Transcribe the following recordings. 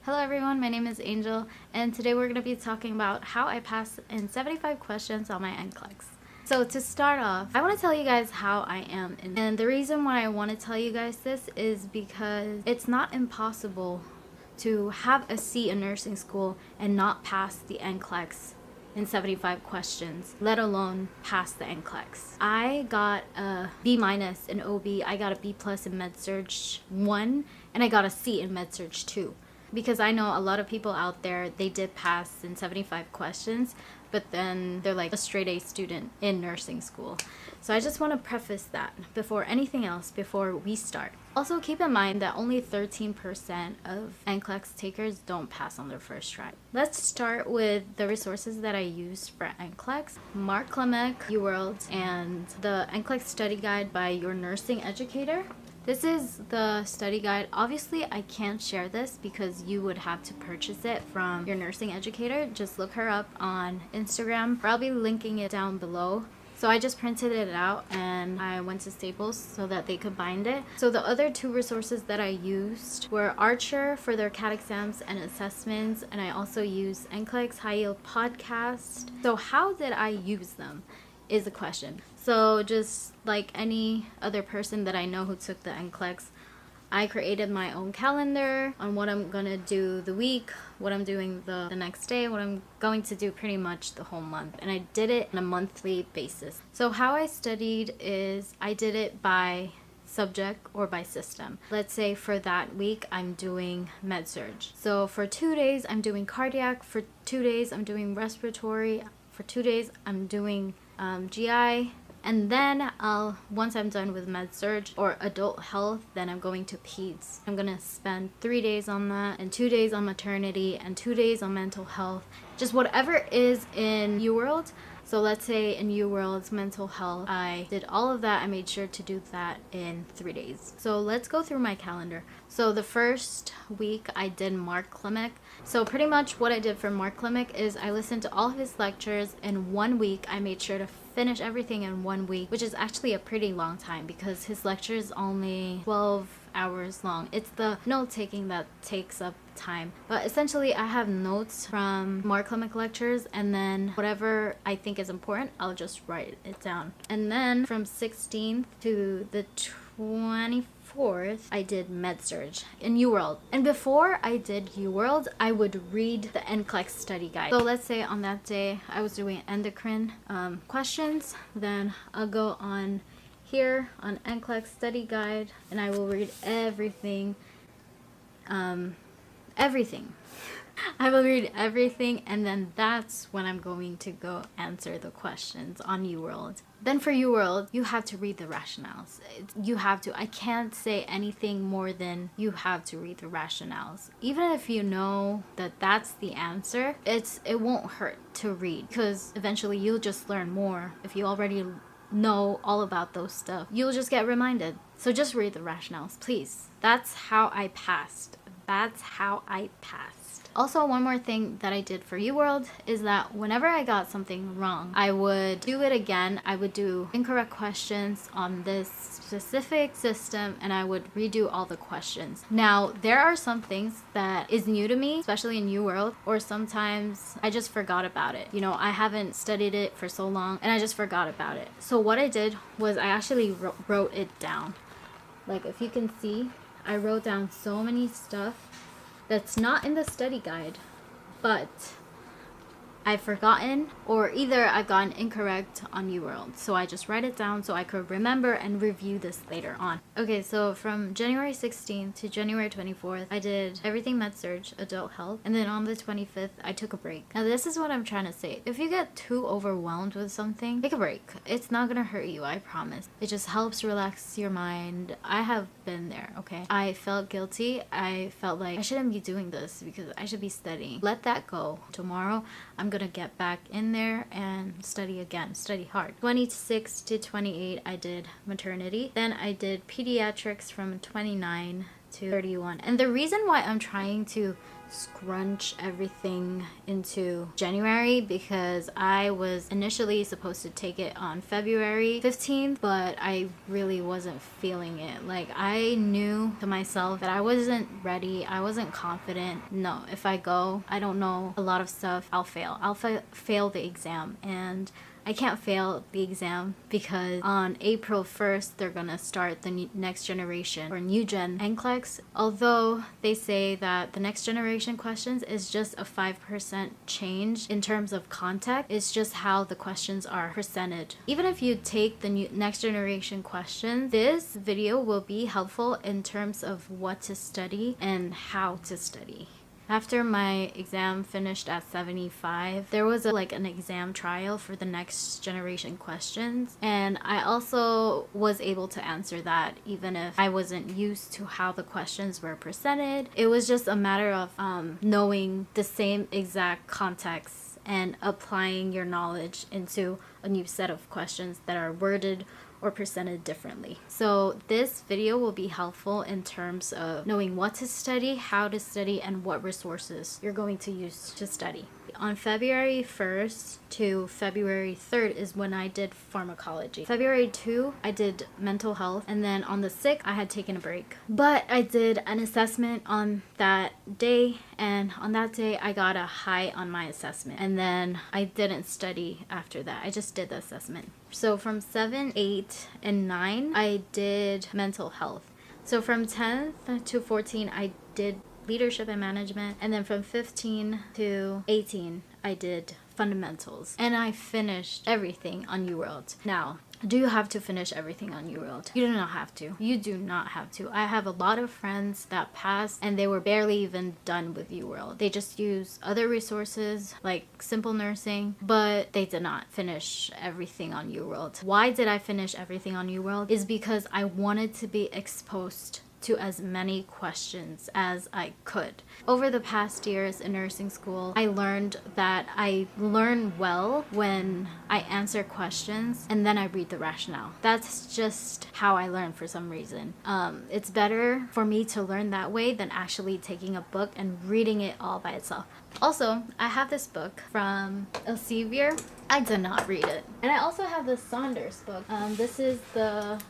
Hello everyone, my name is Angel, and today we're going to be talking about how I passed in 75 questions on my Nclex. So to start off, I want to tell you guys how I am, and the reason why I want to tell you guys this is because it's not impossible to have a seat in nursing school and not pass the Nclex in 75 questions, let alone pass the Nclex. I got a B- in OB, I got a B+ in Med-Surg 1, and I got a C in Med-Surg 2. Because I know a lot of people out there, they did pass in 75 questions, but then they're like a straight A student in nursing school. So I just want to preface that before anything else, before we start. Also keep in mind that only 13% of Nclex takers don't pass on their first try. Let's start with the resources that I used for Nclex. Klimek, UWorld, and the Nclex study guide by your nursing educator. This is the study guide. Obviously, I can't share this because you would have to purchase it from your nursing educator. Just look her up on Instagram, or I'll be linking it down below. So I just printed it out and I went to Staples so that they could bind it. So the other two resources that I used were Archer for their CAT exams and assessments, and I also used Nclex High Yield Podcast. So how did I use them is the question. So just like any other person that I know who took the Nclex, I created my own calendar on what I'm gonna do the week, what I'm doing the next day, what I'm going to do pretty much the whole month. And I did it on a monthly basis. So how I studied is I did it by subject or by system. Let's say for that week I'm doing Med-Surg. So for 2 days I'm doing cardiac, for 2 days I'm doing respiratory, for 2 days I'm doing GI, and then once I'm done with Med-Surg or adult health, then I'm going to peds. I'm gonna spend 3 days on that, and 2 days on maternity, and 2 days on mental health, just whatever is in UWorld. So let's say in UWorld's mental health, I did all of that. I made sure to do that in 3 days. So let's go through my calendar. So the first week I did Klimek. So pretty much what I did for Klimek is I listened to all of his lectures in 1 week. I made sure to finish everything in 1 week, which is actually a pretty long time because his lecture is only 12 hours long. It's the note taking that takes up time. But essentially I have notes from Klimek lectures, and then whatever I think is important, I'll just write it down. And then from 16th to the 24th, I did Med-Surg in UWorld. And before I did UWorld, I would read the Nclex study guide. So let's say on that day I was doing endocrine questions, then I'll go on here on Nclex study guide and I will read everything. I will read everything, and then that's when I'm going to go answer the questions on UWorld. Then for UWorld, you have to read the rationales. You have to. I can't say anything more than you have to read the rationales. Even if you know that that's the answer, it won't hurt to read, because eventually you'll just learn more. If you already know all about those stuff, you'll just get reminded. So just read the rationales, please. That's how I passed. That's how I passed. Also, one more thing that I did for UWorld is that whenever I got something wrong, I would do it again. I would do incorrect questions on this specific system, and I would redo all the questions. Now, there are some things that is new to me, especially in UWorld, or sometimes I just forgot about it. You know, I haven't studied it for so long, and I just forgot about it. So what I did was I actually wrote it down. Like, if you can see, I wrote down so many stuff that's not in the study guide, but I've forgotten, or either I've gotten incorrect on UWorld. So I just write it down so I could remember and review this later on. Okay, so from January 16th to January 24th, I did everything Med-Surg, adult health, and then on the 25th, I took a break. Now this is what I'm trying to say. If you get too overwhelmed with something, take a break. It's not gonna hurt you, I promise. It just helps relax your mind. I have been there, okay? I felt guilty. I felt like I shouldn't be doing this because I should be studying. Let that go. Tomorrow, I'm gonna get back in there and study again, study hard. 26 to 28, I did maternity. Then I did pediatrics from 29 to 31. And the reason why I'm trying to scrunch everything into January, because I was initially supposed to take it on February 15th, but I really wasn't feeling it. Like, I knew to myself that I wasn't ready, I wasn't confident. No, if I go, I don't know a lot of stuff, I'll fail. I'll fail the exam, and I can't fail the exam because on April 1st, they're gonna start the next generation or new gen Nclex. Although they say that the next generation questions is just a 5% change in terms of content, it's just how the questions are presented. Even if you take the next generation questions, this video will be helpful in terms of what to study and how to study. After my exam finished at 75, there was an exam trial for the next generation questions, and I also was able to answer that even if I wasn't used to how the questions were presented. It was just a matter of knowing the same exact context and applying your knowledge into a new set of questions that are worded or presented differently. So this video will be helpful in terms of knowing what to study, how to study, and what resources you're going to use to study. On February 1st to February 3rd is when I did pharmacology. February 2, I did mental health, and then on the 6th, I had taken a break. But I did an assessment on that day, and on that day, I got a high on my assessment. And then I didn't study after that. I just did the assessment. So from 7, 8, and 9, I did mental health. So from 10th to 14, I did leadership and management, and then from 15 to 18 I did fundamentals, and I finished everything on UWorld. Now, do you have to finish everything on UWorld? You do not have to. You do not have to. I have a lot of friends that passed and they were barely even done with UWorld. They just used other resources like simple nursing, but they did not finish everything on UWorld. Why did I finish everything on UWorld? Is because I wanted to be exposed to as many questions as I could. Over the past years in nursing school, I learned that I learn well when I answer questions and then I read the rationale. That's just how I learn for some reason. It's better for me to learn that way than actually taking a book and reading it all by itself. Also, I have this book from Elsevier. I did not read it. And I also have the Saunders book. This is the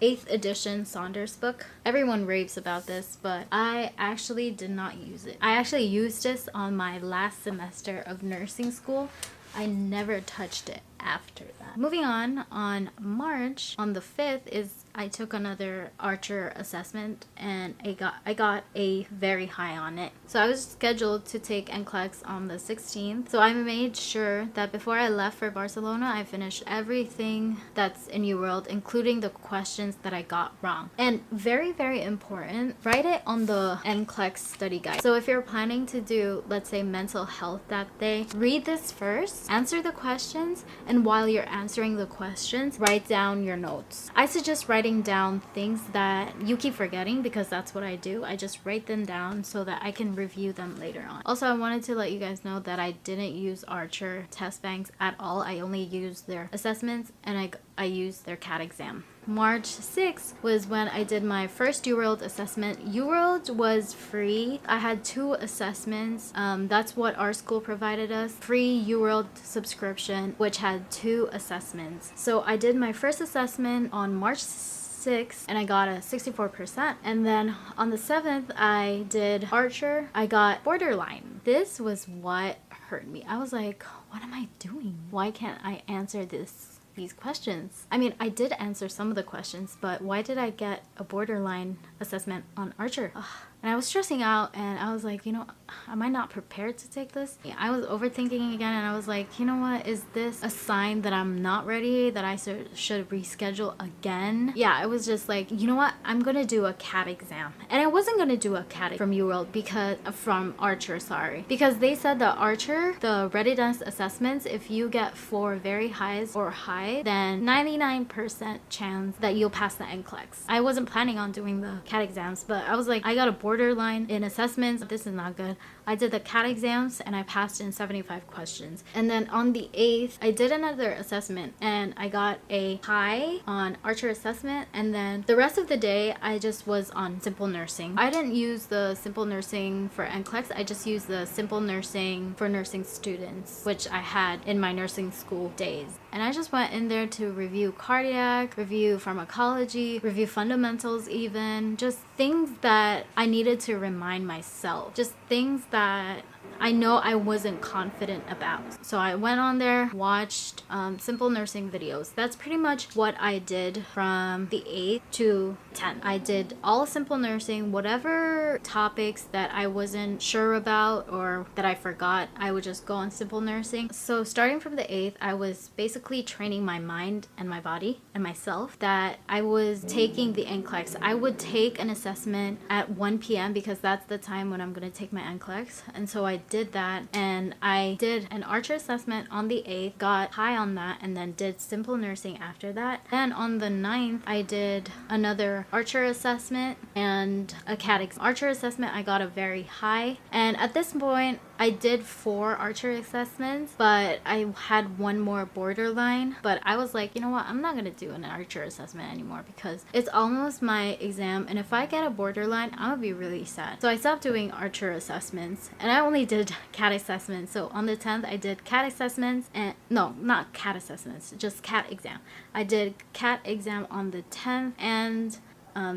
8th edition Saunders book. Everyone raves about this, but I actually did not use it. I actually used this on my last semester of nursing school. I never touched it after that. Moving on March, on the 5th is I took another Archer assessment and I got a very high on it. So I was scheduled to take Nclex on the 16th. So I made sure that before I left for Barcelona, I finished everything that's in UWorld, including the questions that I got wrong. And very, very important, write it on the Nclex study guide. So if you're planning to do, let's say, mental health that day, read this first, answer the questions, and while you're answering the questions, write down your notes. I suggest writing down things that you keep forgetting, because that's what I do. I just write them down so that I can review them later on. Also, I wanted to let you guys know that I didn't use Archer test banks at all. I only used their assessments and I used their CAT exam. March 6th was when I did my first UWorld assessment. UWorld was free. I had 2 assessments. That's what our school provided us. Free UWorld subscription, which had 2 assessments. So I did my first assessment on March 6th and I got a 64%. And then on the 7th, I did Archer. I got borderline. This was what hurt me. I was like, what am I doing? Why can't I answer these questions? I mean, I did answer some of the questions, but why did I get a borderline assessment on Archer? Ugh. And I was stressing out and I was like, am I not prepared to take this? I was overthinking again and I was like, you know what? Is this a sign that I'm not ready, that I should reschedule again? Yeah, I was just like, you know what? I'm gonna do a CAT exam. And I wasn't gonna do a CAT from UWorld from Archer, sorry. Because they said that Archer, the readiness assessments, if you get 4 very highs or high, then 99% chance that you'll pass the Nclex. I wasn't planning on doing the CAT exams, but I was like, I got a borderline in assessments. This is not good. I did the CAT exams and I passed in 75 questions. And then on the 8th, I did another assessment and I got a high on Archer assessment. And then the rest of the day, I just was on simple nursing. I didn't use the simple nursing for Nclex. I just used the simple nursing for nursing students, which I had in my nursing school days. And I just went in there to review cardiac, review pharmacology, review fundamentals even, just things that I needed to remind myself, just things that I know I wasn't confident about. So I went on there, watched simple nursing videos. That's pretty much what I did from the 8th to 10th. I did all simple nursing, whatever topics that I wasn't sure about or that I forgot, I would just go on simple nursing. So starting from the 8th, I was basically training my mind and my body and myself that I was taking the Nclex. I would take an assessment at 1 p.m. because that's the time when I'm going to take my Nclex. And so I did that, and I did an Archer assessment on the 8th, got high on that, and then did simple nursing after that. Then on the 9th, I did another Archer assessment and a CAT exam. Archer assessment, I got a very high, and at this point, I did 4 Archer assessments, but I had one more borderline. But I was like, you know what? I'm not gonna do an Archer assessment anymore because it's almost my exam, and if I get a borderline, I'm gonna be really sad. So I stopped doing Archer assessments, and I only did CAT assessments. So on the 10th, I did CAT assessments, and no, not CAT assessments, just CAT exam. I did CAT exam on the 10th and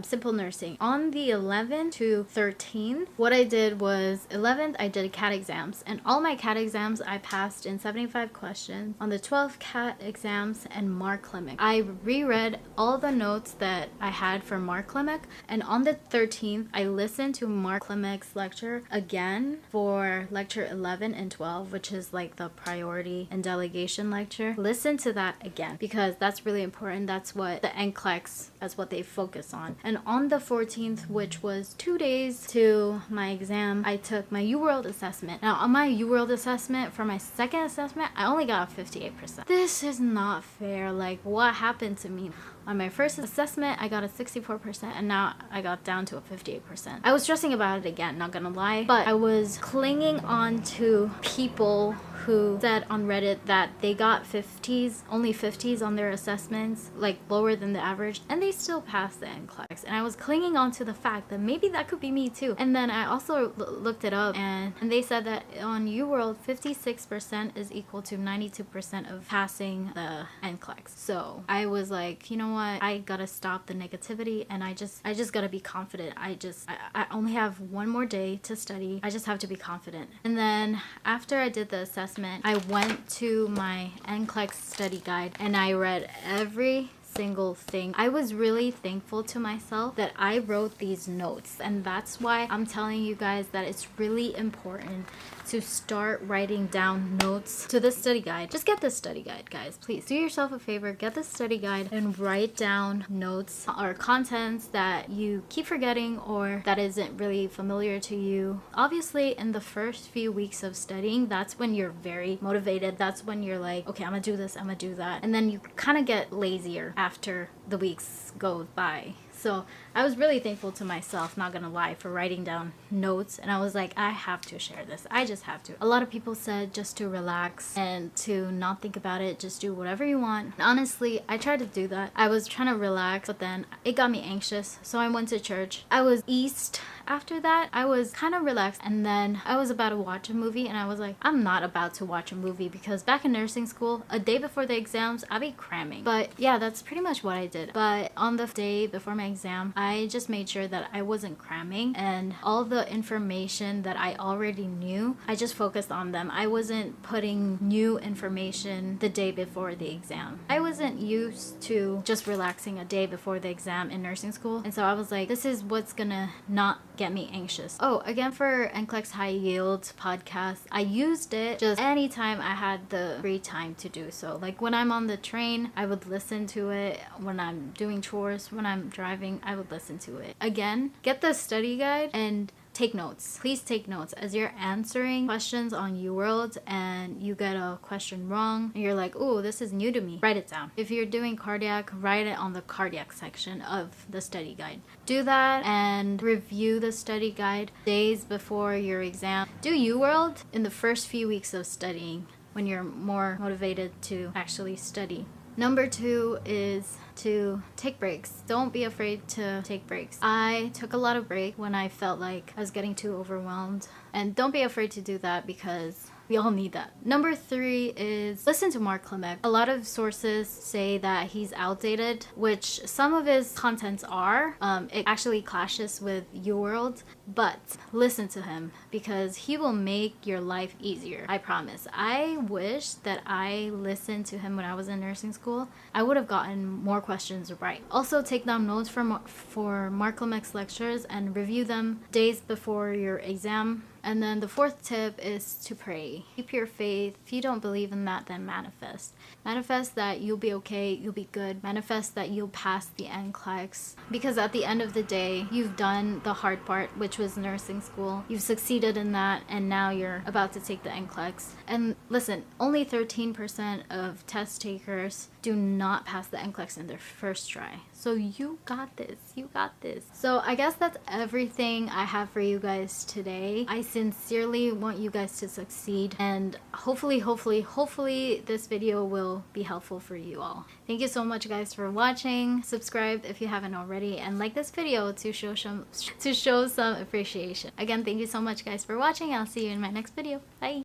simple nursing. On the 11th to 13th, what I did was 11th, I did CAT exams, and all my CAT exams I passed in 75 questions. On the 12th, CAT exams and Klimek. I reread all the notes that I had for Klimek, and on the 13th, I listened to Klimek's lecture again for lecture 11 and 12, which is like the priority and delegation lecture. Listen to that again because that's really important. That's what the Nclex, that's what they focus on. And on the 14th, which was 2 days to my exam, I took my UWorld assessment. Now on my UWorld assessment, for my second assessment, I only got a 58%. This is not fair. Like, what happened to me? On my first assessment, I got a 64%, and now I got down to a 58%. I was stressing about it again, not gonna lie, but I was clinging on to people who said on Reddit that they got 50s, only 50s on their assessments, like lower than the average, and they still passed the Nclex. And I was clinging on to the fact that maybe that could be me too. And then I also looked it up, and they said that on UWorld, 56% is equal to 92% of passing the Nclex. So I was like, you know what? I gotta stop the negativity, and I just gotta be confident. I only have one more day to study. I just have to be confident. And then after I did the assessment, I went to my Nclex study guide and I read every single thing. I was really thankful to myself that I wrote these notes, and that's why I'm telling you guys that it's really important to start writing down notes to the study guide. Just get the study guide, guys. Please do yourself a favor, get the study guide and write down notes or contents that you keep forgetting or that isn't really familiar to you. Obviously, in the first few weeks of studying, that's when you're very motivated. That's when you're like, okay, I'm gonna do this, I'm gonna do that. And then you kind of get lazier after the weeks go by. So I was really thankful to myself, not gonna lie, for writing down notes. And I was like, I have to share this. I just have to. A lot of people said just to relax and to not think about it, just do whatever you want. And honestly, I tried to do that. I was trying to relax, but then it got me anxious. So I went to church. I was east after that. I was kind of relaxed, and then I was about to watch a movie, and I was like, I'm not about to watch a movie because back in nursing school, a day before the exams, I'd be cramming. But yeah, that's pretty much what I did. But on the day before my exam, I just made sure that I wasn't cramming, and all the information that I already knew, I just focused on them. I wasn't putting new information the day before the exam. I wasn't used to just relaxing a day before the exam in nursing school, and so I was like, this is what's gonna not get me anxious. Oh, again, for Nclex High Yield podcast, I used it just anytime I had the free time to do so. Like when I'm on the train, I would listen to it. When I'm doing chores, when I'm driving, I would listen to it. Again, get the study guide and take notes. Please take notes as you're answering questions on UWorld and you get a question wrong and you're like, oh, this is new to me. Write it down. If you're doing cardiac, write it on the cardiac section of the study guide. Do that and review the study guide days before your exam. Do UWorld in the first few weeks of studying when you're more motivated to actually study. Number 2 is to take breaks. Don't be afraid to take breaks. I took a lot of breaks when I felt like I was getting too overwhelmed. And don't be afraid to do that because we all need that. Number 3 is listen to Klimek. A lot of sources say that he's outdated, which some of his contents are. It actually clashes with UWorld, but listen to him because he will make your life easier. I promise. I wish that I listened to him when I was in nursing school. I would have gotten more questions right. Also, take down notes for Klimek's lectures and review them days before your exam. And then the 4th tip is to pray. Keep your faith. If you don't believe in that, then manifest. Manifest that you'll be okay, you'll be good. Manifest that you'll pass the Nclex. Because at the end of the day, you've done the hard part, which was nursing school. You've succeeded in that, and now you're about to take the Nclex. And listen, only 13% of test takers do not pass the Nclex in their first try. So you got this. You got this. So I guess that's everything I have for you guys today. I sincerely want you guys to succeed, and hopefully this video will be helpful for you all. Thank you so much guys for watching. Subscribe if you haven't already, and like this video to show some appreciation. Again, thank you so much guys for watching. I'll see you in my next video. Bye.